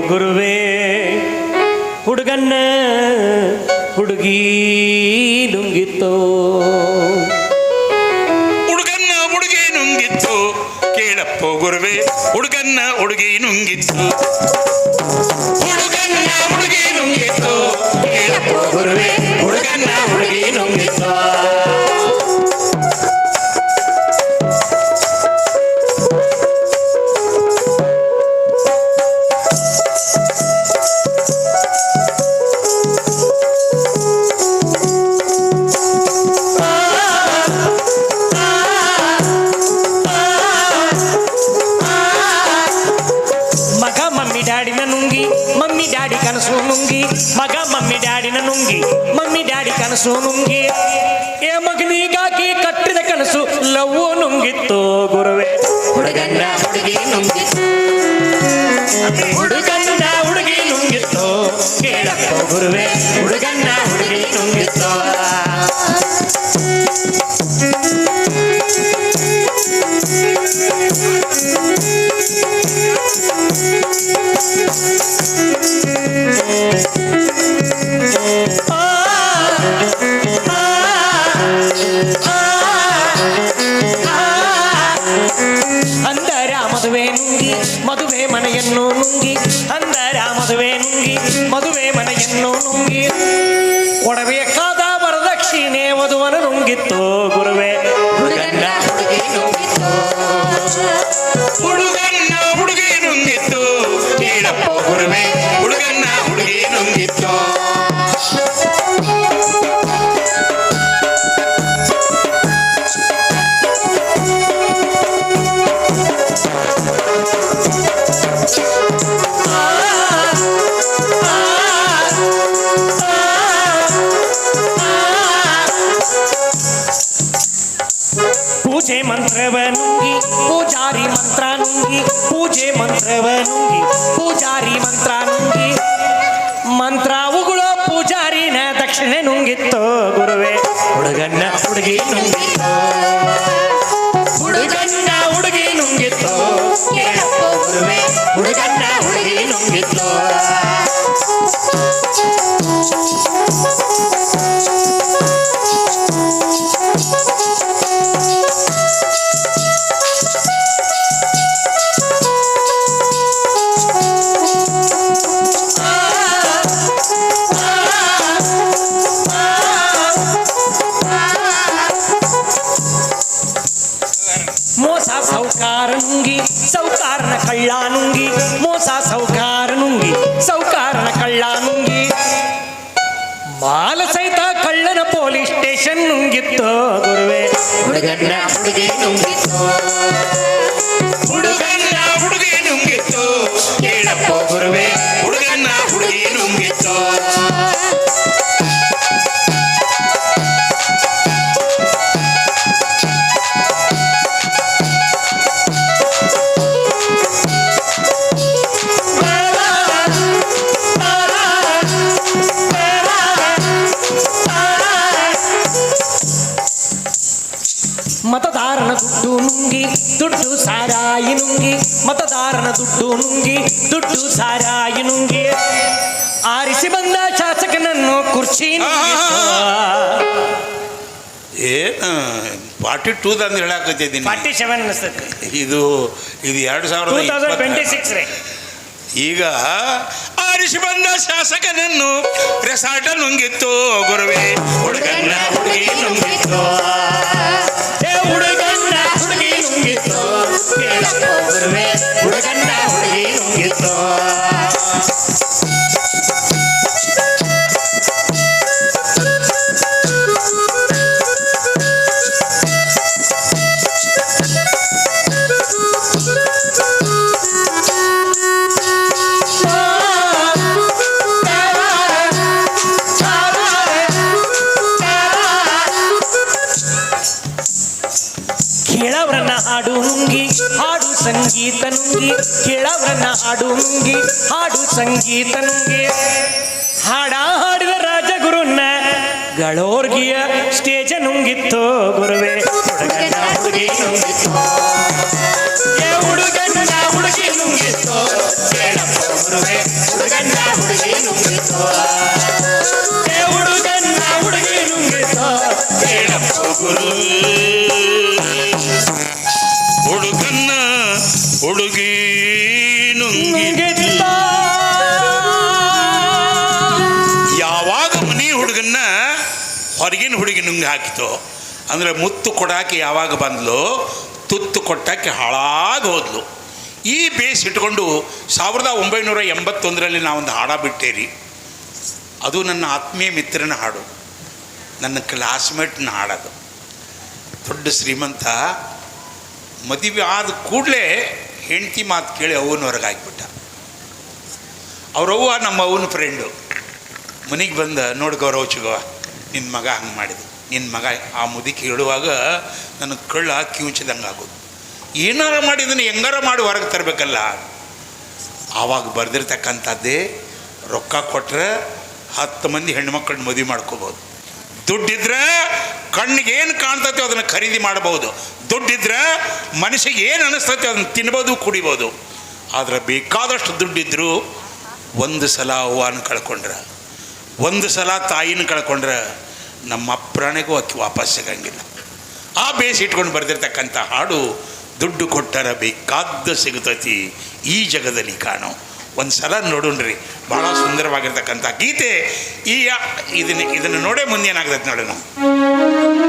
ಗುರುವೇ ಹುಡುಗನ್ನ ಹುಡುಗಿ ನುಂಗಿತ್ತೋ ಹುಡುಗನ್ನ ಹುಡುಗಿ ನುಂಗಿತ್ತು ಕೇಳಪ್ಪ ಗುರುವೇ ಹುಡುಗನ್ನ ಹುಡುಗಿ ನುಂಗಿತ್ತು ಹುಡುಗನ್ನ ಹುಡುಗಿ ನುಂಗಿತ್ತು ಕೇಳಪ್ಪ ಗುರುವೇ ಹುಡುಗನ್ನ ಹುಡುಗಿ ನುಂಗಿತ್ತು ಮಮ್ಮಿ ಡ್ಯಾಡಿ ಕನಸು ನುಂಗಿ ಮಗ ಮಮ್ಮಿ ಡ್ಯಾಡಿನ ನುಂಗಿ ಮಮ್ಮಿ ಡ್ಯಾಡಿ ಕನಸು ನುಂಗಿ ಏ ಮಗನಿಗಾಗಿ ಕಟ್ಟಿದ ಕನಸು ಲವ್ವು ನುಂಗಿತ್ತು ಗುರುವೇ ಹುಡುಗನ್ನ ಹುಡುಗಿ ನುಂಗಿತ್ತು ಹುಡುಗನ್ನ ಹುಡುಗಿ ನುಂಗಿತ್ತು ಕೇಳಪ್ಪ ಗುರುವೇ ಹುಡುಗನ್ನ ಹುಡುಗಿ ನುಂಗಿತ್ತು ಅಂದರ ಮದುವೆ ನುಂಗಿ ಮದುವೆ ಮನೆಯನ್ನು ನುಂಗಿ ಅಂದರ ಮದುವೆ ನುಂಗಿ ಮದುವೆ ಮನೆಯನ್ನು ನುಂಗಿ ಕೊಡಬೇಕಾದ ವರದಕ್ಷಿಣೆ ವಧುವನ ನುಂಗಿತ್ತು ಗುರುವೇ ಹುಡುಗನ್ನ ಹುಡುಗಿ ನುಂಗಿತ್ತು ಹುಡುಗನ್ನ ಹುಡುಗಿ ನುಂಗಿತ್ತು ಕೇಳಪ್ಪ ಗುರುವೇ ಹುಡುಗನ್ನ ಹುಡುಗಿ ನುಂಗಿತ್ತು ಪೂಜೆ ಮಂತ್ರವ ನುಂಗಿ ಪೂಜಾರಿ ಮಂತ್ರ ನುಂಗಿ ಪೂಜೆ ಮಂತ್ರವ ನುಂಗಿ ಪೂಜಾರಿ ಮಂತ್ರ ನುಂಗಿ ಮಂತ್ರ ಉಗುಳೋ ಪೂಜಾರಿನ ದಕ್ಷಿಣೆ ನುಂಗಿತ್ತು ಗುರುವೇ ಹುಡುಗನ್ನ ಹುಡುಗಿ ನುಂಗಿತ್ತು ಹುಡುಗನ್ನ ಹುಡುಗಿ ನುಂಗಿತ್ತು ಕೇಳಪ್ಪ ಗುರುವೇ ಹುಡುಗನ್ನ ಹುಡುಗಿ ನುಂಗಿತ್ತು ಮೋಸ ಸೌಕಾರ ನುಂಗಿ ಸೌಕಾರನ ಕಳ್ಳ ನುಂಗಿ ಮೋಸ ಸೌಕಾರ ನುಂಗಿ ಸೌಕಾರನ ಕಳ್ಳ ನುಂಗಿ ಮಾಲ ಸಹಿತ ಕಳ್ಳನ ಪೊಲೀಸ್ ಸ್ಟೇಷನ್ ನುಂಗಿತ್ತು ಗುರುವೇ ಹುಡುಗನ್ನ ಹುಡುಗಿ ನುಂಗಿತ್ತು ಹುಡುಗನ್ನ ಹುಡುಗಿ ನುಂಗಿತ್ತು ಕೇಳಪ್ಪ ಗುರುವೇ ಹುಡುಗನ್ನ ಹುಡುಗಿ ನುಂಗಿತ್ತು ಮತದಾರನ ದುಡ್ಡು ನುಂಗಿ ದುಡ್ಡು ಸಾರಾಯಿ ನುಂಗಿ ಮತದಾರನ ದುಡ್ಡು ನುಂಗಿ ದುಡ್ಡು ಸಾರಾಯಿ ನುಂಗಿ ಆರಿಸಿ ಬಂದ ಶಾಸಕನನ್ನು ಕುರ್ಚಿ ಏನು 42 ಅಂತ ಹೇಳಾಕತ್ತಿದ್ದೀನಿ 47 ಅನಿಸ್ತದೆ ಇದು 2026 ರೀ ಈಗ ಆರಿಸಿ ಬಂದ ಶಾಸಕನನ್ನು ರೆಸಾರ್ಟ್ ನುಂಗಿತ್ತು ಗುರುವೇ ಹುಡುಗನ್ನ ಹುಡುಗಿ ನುಂಗಿತ್ತು ಹುಡುಗನ್ನ ಹುಡುಗಿ ನುಂಗಿತ್ತು ಕೇಳಪ್ಪ ಗುರುವೇ ಹುಡುಗನ್ನ ಹುಡುಗಿ ನುಂಗಿತ್ತು ಕೇಳವ್ರನ್ನ ಹಾಡು ನುಂಗಿ ಹಾಡು ಸಂಗೀತ ನುಂಗಿ ಕೇಳವ್ರನ್ನ ಹಾಡು ನುಂಗಿ ಹಾಡು ಸಂಗೀತ ನುಂಗಿ ಹಾಡ ಹಾಡಿದ ರಾಜಗುರುನ್ನ ಗಳೋರ್ಗಿಯ ಸ್ಟೇಜ ನುಂಗಿತ್ತು ಗುರುವೇ ಹುಡುಗನ್ನ ಹುಡುಗಿ ನುಂಗಿತ್ತು ಹುಡುಗನ್ನ ಹುಡುಗಿ ನುಂಗಿತ್ತು ಕೇಳಪ್ಪ ಗುರುವೇ ನುಂಗಿತೋ ಏ ಹುಡುಗನ್ನ ಹುಡುಗಿ ನುಂಗಿತೋ ಕೇಳಪ್ಪ ಗುರು ಹುಡುಗನ್ನ ಹುಡುಗಿ ನುಂಗಿತೋ ಯಾವಾಗ ಮನಿ ಹುಡುಗನ್ನ ಹೊರಗಿನ ಹುಡುಗಿ ನುಂಗಿ ಹಾಕಿತೋ ಅಂದರೆ ಮುತ್ತು ಕೊಡಾಕೆ ಯಾವಾಗ ಬಂದ್ಲು ತುತ್ತು ಕೊಟ್ಟಾಕೆ ಹಾಳಾಗಿ ಹೋದ್ಲು. ಈ ಬೇಸ್ ಇಟ್ಕೊಂಡು 1981ರಲ್ಲಿ ನಾವೊಂದು ಹಾಡ ಬಿಟ್ಟೇರಿ. ಅದು ನನ್ನ ಆತ್ಮೀಯ ಮಿತ್ರನ ಹಾಡು, ನನ್ನ ಕ್ಲಾಸ್ಮೇಟ್ನ ಹಾಡೋದು. ದೊಡ್ಡ ಶ್ರೀಮಂತ ಮದುವೆ ಆದ ಕೂಡಲೇ ಹೆಂಡತಿ ಮಾತು ಕೇಳಿ ಅವನ ಹೊರಗಾಗಿಬಿಟ್ಟ. ಅವ್ರವ್ವ ನಮ್ಮ ಅವನ ಫ್ರೆಂಡು ಮನೆಗೆ ಬಂದ, ನೋಡಿ ಗೌರವ ಚಿಗವ ನಿನ್ನ ಮಗ ಹಂಗೆ ಮಾಡಿದ, ನಿನ್ನ ಮಗ ಆ ಮುದುಕಿ ಹೇಳುವಾಗ ನನಗೆ ಕಳ್ಳ ಕಿವುಚಿದಂಗೆ ಆಗೋದು. ಏನಾರ ಮಾಡಿದನ್ನು ಹೆಂಗಾರ ಮಾಡಿ ಹೊರಗೆ ತರಬೇಕಲ್ಲ. ಆವಾಗ ಬರೆದಿರ್ತಕ್ಕಂಥದ್ದೇ ರೊಕ್ಕ ಕೊಟ್ಟರೆ 10 ಮಂದಿ ಹೆಣ್ಮಕ್ಳನ್ನ ಮದುವೆ ಮಾಡ್ಕೋಬೋದು. ದುಡ್ಡಿದ್ರೆ ಕಣ್ಣಿಗೆ ಏನು ಕಾಣ್ತೈತೆ ಅದನ್ನು ಖರೀದಿ ಮಾಡ್ಬೋದು. ದುಡ್ಡಿದ್ರೆ ಮನಸ್ಸಿಗೆ ಏನು ಅನ್ನಿಸ್ತೈತೆ ಅದನ್ನು ತಿನ್ಬೋದು, ಕುಡಿಬೋದು. ಆದರೆ ಬೇಕಾದಷ್ಟು ದುಡ್ಡಿದ್ರು ಒಂದು ಸಲ ಅವ್ವನ ಕಳ್ಕೊಂಡ್ರೆ, ಒಂದು ಸಲ ತಾಯಿನ ಕಳ್ಕೊಂಡ್ರೆ ನಮ್ಮ ಪ್ರಾಣಿಗೂ ಅಕ್ಕಿ ವಾಪಸ್ ಸಿಗಂಗಿಲ್ಲ. ಆ ಬೇಸ್ ಇಟ್ಕೊಂಡು ಬರೆದಿರ್ತಕ್ಕಂಥ ಹಾಡು ದುಡ್ಡು ಕೊಟ್ಟರ ಬೇಕಾದ ಸಿಗುತ್ತೈತಿ ಈ ಜಗದಲ್ಲಿ ಕಾಣೋ. ಒಂದು ಸಲ ನೋಡೋಣ್ರಿ, ಭಾಳ ಸುಂದರವಾಗಿರ್ತಕ್ಕಂಥ ಗೀತೆ. ಇದನ್ನು ನೋಡೇ ಮುಂದೇನಾಗ್ತೈತೆ ನೋಡೋಣ.